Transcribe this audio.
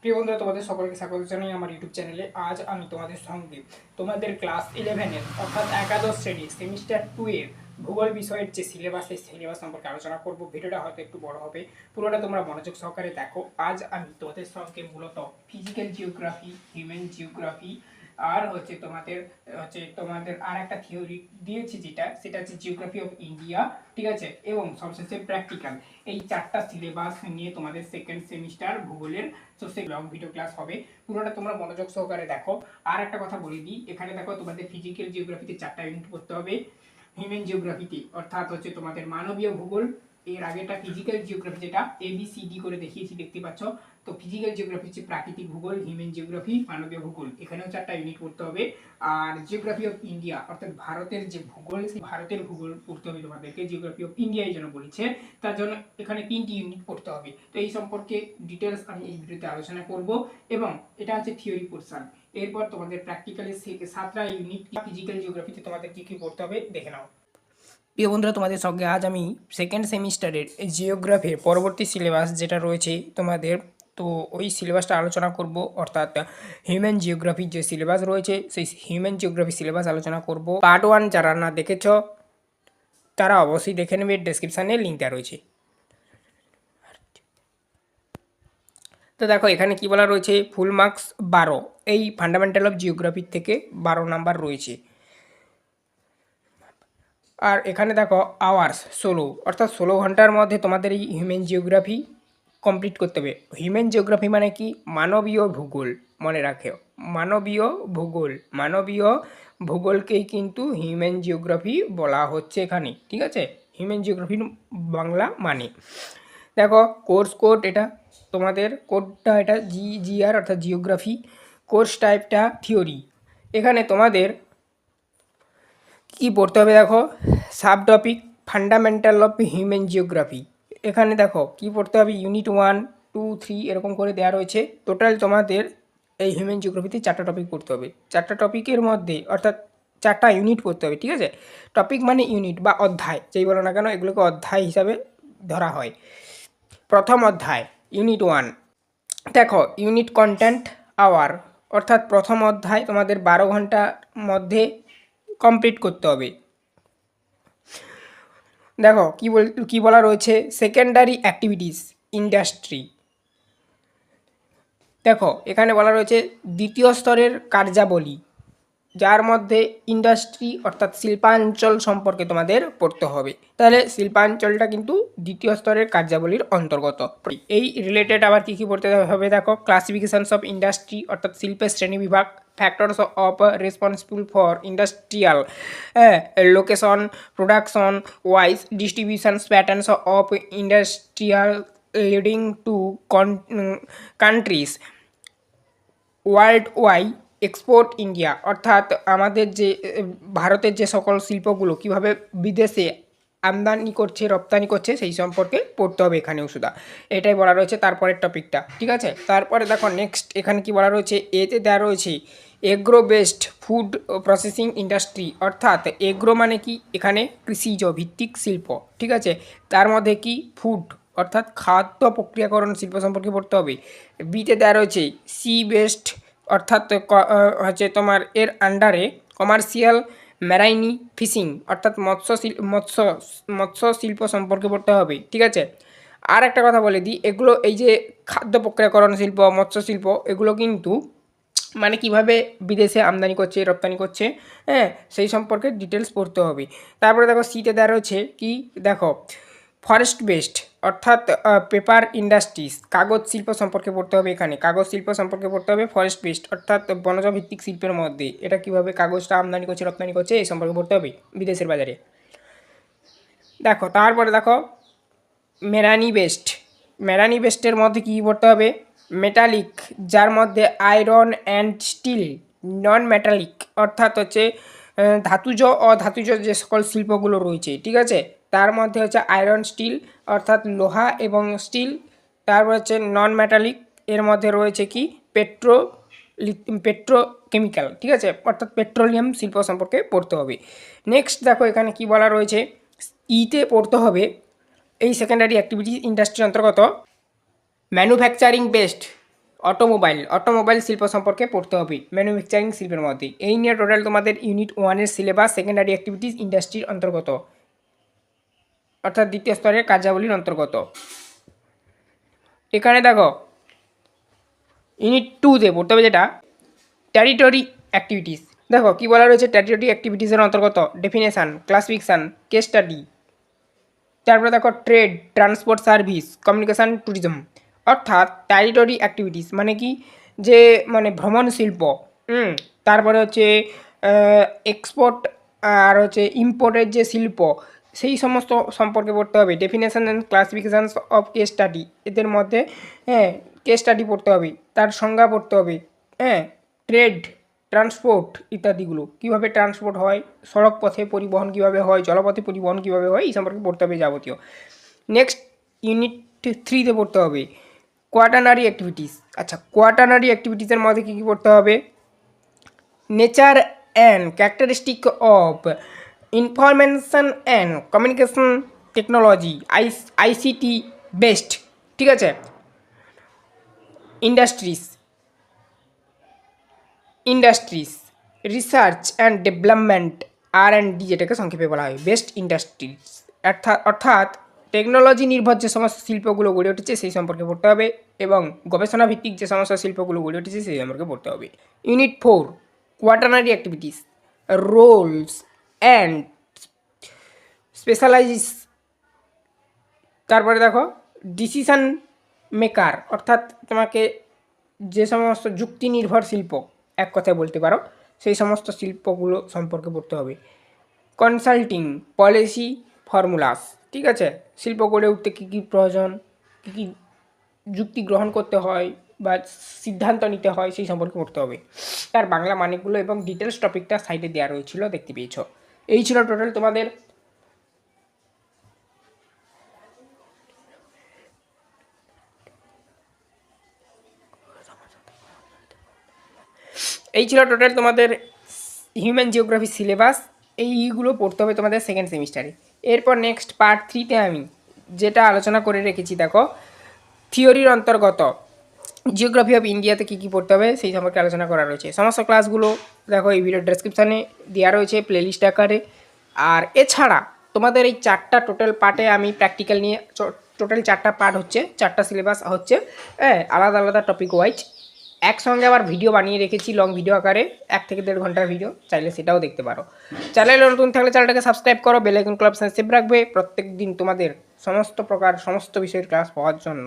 প্রিয় বন্ধুরা, তোমাদের সকলকে স্বাগত জানাই আমার ইউটিউব চ্যানেলে। আজ আমি তোমাদের সঙ্গে তোমাদের ক্লাস 11-এর অর্থাৎ একাদশ শ্রেণী সেমিস্টার 2 এর ভূগোল বিষয়ের যে সিলেবাস, সেই সিলেবাস সম্পর্কে আলোচনা করব। ভিডিওটা হয়তো একটু বড় হবে, পুরোটা তোমরা মনোযোগ সহকারে দেখো। আজ আমি তোমাদের সঙ্গে মূলত ফিজিক্যাল জিওগ্রাফি, হিউম্যান জিওগ্রাফি আর তোমাদের আর একটা থিওরি দিয়েছি, সেটা হচ্ছে জিওগ্রাফি অফ ইন্ডিয়া, ঠিক আছে, এবং সবশেষে প্র্যাকটিক্যাল। এই চারটা সিলেবাস নিয়ে তোমাদের সেকেন্ড সেমিস্টার ভূগোলের সেই লং ভিডিও ক্লাস হবে। পুরোটা তোমরা মনোযোগ সহকারে দেখো। আর একটা কথা বলে দিই, এখানে দেখো তোমাদের ফিজিক্যাল জিওগ্রাফিতে 4টা ইউনিট করতে হবে, হিউম্যান জিওগ্রাফিতে অর্থাৎ তোমাদের মানবীয় ভূগোল, এর আগেটা ফিজিক্যাল জিওগ্রাফি যেটা ABCD করে দেখিয়েছি, দেখতে পাচ্ছ। তো ফিজিক্যাল জিওগ্রাফি হচ্ছে প্রাকৃতিক ভূগোল, হিউম্যান জিওগ্রাফি মানবীয় ভূগোল, এখানেও 4টা ইউনিট করতে হবে। আর জিওগ্রাফি অফ ইন্ডিয়া অর্থাৎ ভারতের যে ভূগোল, সেই ভারতের ভূগোল পড়তে হবে তোমাদেরকে। জিওগ্রাফি অফ ইন্ডিয়া এই জন্য বলেছে, তার জন্য এখানে 3টি ইউনিট পড়তে হবে। তো এই সম্পর্কে ডিটেলস আমি এই ভিডিওতে আলোচনা করব, এবং এটা হচ্ছে থিওরি পোর্শন। এরপর তোমাদের প্র্যাকটিক্যালি 7টা ইউনিট ফিজিক্যাল জিওগ্রাফিতে তোমাদের কী কী পড়তে হবে দেখে নাও। প্রিয় বন্ধুরা, তোমাদের সঙ্গে আজ আমি সেকেন্ড সেমিস্টারের জিওগ্রাফির পরবর্তী সিলেবাস যেটা রয়েছে তোমাদের, তো ওই সিলেবাসটা আলোচনা করব। অর্থাৎ হিউম্যান জিওগ্রাফির যে সিলেবাস রয়েছে, সেই হিউম্যান জিওগ্রাফি সিলেবাস আলোচনা করব। পার্ট 1 যারা না দেখেছ তারা অবশ্যই দেখে নেবে, ডেসক্রিপশানে লিঙ্ক দেওয়া রয়েছে। তো দেখো এখানে কি বলা রয়েছে, ফুল মার্কস 12, এই ফান্ডামেন্টাল অফ জিওগ্রাফির থেকে 12 নাম্বার রয়েছে। আর এখানে দেখো আওয়ার্স 16, অর্থাৎ 16 ঘন্টার মধ্যে তোমাদের এই হিউম্যান জিওগ্রাফি কমপ্লিট করতে হবে। হিউম্যান জিওগ্রাফি মানে কি? মানবীয় ভূগোল, মনে রাখেও, মানবীয় ভূগোল, মানবীয় ভূগোলকেই কিন্তু হিউম্যান জিওগ্রাফি বলা হচ্ছে এখানে, ঠিক আছে। হিউম্যান জিওগ্রাফির বাংলা মানে দেখো কোর্স কোড, এটা তোমাদের কোডটা এটা জিআর অর্থাৎ জিওগ্রাফি। Course টাইপটা theory. এখানে তোমাদের কি পড়তে হবে দেখো, sub topic fundamental of human geography. এখানে দেখো কি পড়তে হবে, ইউনিট 1, 2, 3 এরকম করে দেওয়া রয়েছে। টোটাল তোমাদের এই হিউম্যান জিওগ্রাফিতে 4টা টপিক পড়তে হবে। 4টা টপিকের মধ্যে অর্থাৎ 4টা ইউনিট পড়তে হবে, ঠিক আছে। টপিক মানে ইউনিট বা অধ্যায় যেই বলো না কেন, এগুলোকে অধ্যায় হিসাবে ধরা হয়। প্রথম অধ্যায় ইউনিট 1, দেখো ইউনিট কন্টেন্ট আওয়ার, অর্থাৎ প্রথম অধ্যায় তোমাদের 12 ঘন্টার মধ্যে কমপ্লিট করতে হবে। দেখো কি বলা রয়েছে, সেকেন্ডারি অ্যাক্টিভিটিস ইন্ডাস্ট্রি। দেখো এখানে বলা রয়েছে দ্বিতীয় স্তরের কার্যাবলী, যার মধ্যে ইন্ডাস্ট্রি অর্থাৎ শিল্পাঞ্চল সম্পর্কে তোমাদের পড়তে হবে। তাহলে শিল্পাঞ্চলটা কিন্তু দ্বিতীয় স্তরের কার্যাবলীর অন্তর্গত। এই রিলেটেড আবার কী কী পড়তে হবে দেখো, ক্লাসিফিকেশনস অফ ইন্ডাস্ট্রি অর্থাৎ শিল্পের শ্রেণীবিভাগ, factors of responsible for industrial location, production wise distributions patterns of industrial leading to countries world wide export India, অর্থাৎ আমাদের যে ভারতের যে সকল শিল্পগুলো কিভাবে বিদেশে আমদানি করছে, রপ্তানি করছে, সেই সম্পর্কে পড়তে হবে এখানেও শুধু। এটাই বলা রয়েছে তারপরের টপিকটা, ঠিক আছে। তারপরে দেখো নেক্সট এখানে কি বলা রয়েছে, এতে দেওয়া রয়েছে agro based food processing industry, অর্থাৎ এগ্রো মানে কি, এখানে কৃষিজ ভিত্তিক শিল্প, ঠিক আছে। তার মধ্যে কি ফুড অর্থাৎ খাদ্য প্রক্রিয়াকরণ শিল্প সম্পর্কে পড়তে হবে। বিতে দেওয়া রয়েছে সি বেসড, অর্থাৎ হচ্ছে তোমার এর আন্ডারে কমার্শিয়াল ম্যারাইনি ফিশিং, অর্থাৎ মৎস্য শিল্প সম্পর্কে পড়তে হবে, ঠিক আছে। আর একটা কথা বলে দিই, এগুলো এই যে খাদ্য প্রক্রিয়াকরণ শিল্প, মৎস্য শিল্প, এগুলো কিন্তু মানে কিভাবে বিদেশে আমদানি করছে, রপ্তানি করছে, হ্যাঁ, সেই সম্পর্কে ডিটেলস পড়তে হবে। তারপরে দেখো সিটে দেওয়া রয়েছে কি, দেখো ফরেস্ট বেসড, অর্থাৎ পেপার ইন্ডাস্ট্রিজ, কাগজ শিল্প সম্পর্কে পড়তে হবে। এখানে কাগজ শিল্প সম্পর্কে পড়তে হবে। ফরেস্ট বেসড অর্থাৎ বনজ ভিত্তিক শিল্পের মধ্যে এটা কিভাবে কাগজটা আমদানি করছে, রপ্তানি করছে, এই সম্পর্কে পড়তে হবে বিদেশের বাজারে। দেখো তারপরে দেখো মেরানি বেস্টের মধ্যে কী পড়তে হবে, মেটালিক, যার মধ্যে iron and steel, non metallic অর্থাৎ হচ্ছে ধাতুজ অধাতুজ যে সকল শিল্পগুলো রয়েছে, ঠিক আছে, তার মধ্যে হচ্ছে আয়রন স্টিল অর্থাৎ লোহা এবং স্টিল। তারপর হচ্ছে নন মেটালিক, এর মধ্যে রয়েছে কি পেট্রোকেমিক্যাল, ঠিক আছে, অর্থাৎ পেট্রোলিয়াম শিল্প সম্পর্কে পড়তে হবে। নেক্সট দেখো এখানে কি বলা রয়েছে, ইতে পড়তে হবে এই সেকেন্ডারি অ্যাক্টিভিটি ইন্ডাস্ট্রি অন্তর্গত ম্যানুফ্যাকচারিং বেসড, অটোমোবাইল শিল্প সম্পর্কে পড়তে হবে ম্যানুফ্যাকচারিং শিল্পের মধ্যে। এই নিয়ে টোটাল তোমাদের ইউনিট 1-এর সিলেবাস সেকেন্ডারি অ্যাক্টিভিটিস ইন্ডাস্ট্রির অন্তর্গত, অর্থাৎ দ্বিতীয় স্তরের কার্যাবলীর অন্তর্গত। এখানে দেখো ইউনিট 2-তে পড়তে হবে যেটা টেরিটরি অ্যাক্টিভিটিস। দেখো কি বলা রয়েছে টেরিটরি অ্যাক্টিভিটিসের অন্তর্গত ডেফিনেশান, ক্লাসিফিকেশান, কেস স্টাডি। তারপরে দেখো trade, transport service, communication, tourism. অর্থাৎ টেরিটরি অ্যাক্টিভিটিস মানে কি, যে মানে ভ্রমণ শিল্প, তারপরে হচ্ছে এক্সপোর্ট আর হচ্ছে ইম্পোর্টের যে শিল্প, সেই সমস্ত সম্পর্কে পড়তে হবে। Definition and classification of case study, এদের মধ্যে কেস স্টাডি পড়তে হবে, তার সংজ্ঞা পড়তে হবে। ট্রেড, ট্রান্সপোর্ট ইত্যাদিগুলো, কীভাবে ট্রান্সপোর্ট হয়, সড়ক পথে পরিবহন কীভাবে হয়, জলপথে পরিবহন কীভাবে হয়, এই সম্পর্কে পড়তে হবে যাবতীয়। নেক্সট ইউনিট 3-তে পড়তে হবে কোয়াটারনারি অ্যাক্টিভিটিস। আচ্ছা, কোয়াটারনারি অ্যাক্টিভিটিসের মধ্যে কী কী পড়তে হবে? Nature and characteristic of information and communication technology, ICT based, ঠিক আছে। Industries, research and development, R&D যেটাকে সংক্ষেপে বলা হয়, বেস্ট ইন্ডাস্ট্রিজ। অর্থাৎ টেকনোলজি নির্ভর যে সমস্ত শিল্পগুলো গড়ে উঠেছে সেই সম্পর্কে পড়তে হবে, এবং গবেষণা ভিত্তিক যে সমস্ত শিল্পগুলো গড়ে উঠেছে সেই সম্পর্কে পড়তে হবে। Unit 4 quaternary activities, roles and specialise. তারপরে দেখো ডিসিশন মেকার, অর্থাৎ তোমাকে যে সমস্ত যুক্তি নির্ভর শিল্প এক কথায় বলতে পারো, সেই সমস্ত শিল্পগুলো সম্পর্কে পড়তে হবে। কনসাল্টিং, পলিসি, ফর্মুলাস, ঠিক আছে। শিল্প গড়ে উঠতে কী কী প্রয়োজন, কী কী যুক্তি গ্রহণ করতে হয় বা সিদ্ধান্ত নিতে হয়, সেই সম্পর্কে পড়তে হবে। তার বাংলা মানেগুলো এবং ডিটেলস টপিকটা সাইডে দেওয়া রয়েছিল, দেখতে পেয়েছ। এই ছিল টোটাল তোমাদের হিউম্যান জিওগ্রাফি সিলেবাস। এইগুলো পড়তে হবে তোমাদের সেকেন্ড সেমিস্টারে। এরপর নেক্সট পার্ট 3-তে আমি যেটা আলোচনা করে রেখেছি, দেখো থিওরির অন্তর্গত জিওগ্রাফি অফ ইন্ডিয়াতে কী কী পড়তে হবে সেই সম্পর্কে আলোচনা করা রয়েছে। সমস্ত ক্লাসগুলো দেখো এই ভিডিও ডেসক্রিপশানে দেওয়া রয়েছে প্লেলিস্ট আকারে। আর এছাড়া তোমাদের এই 4টা টোটাল পার্টে আমি প্র্যাকটিক্যাল নিয়ে, টোটাল 4টা পার্ট হচ্ছে, 4টা সিলেবাস হচ্ছে, আলাদা আলাদা টপিক ওয়াইজ। একসঙ্গে আবার ভিডিও বানিয়ে রেখেছি লং ভিডিও আকারে, 1 থেকে 1.5 ঘন্টার ভিডিও, চাইলে সেটাও দেখতে পারো। চ্যানেলে নতুন থাকলে চ্যানেলটাকে সাবস্ক্রাইব করো, বেল আইকন ক্লাব সেভ রাখবে প্রত্যেক দিন তোমাদের সমস্ত প্রকার সমস্ত বিষয়ের ক্লাস পাওয়ার জন্য।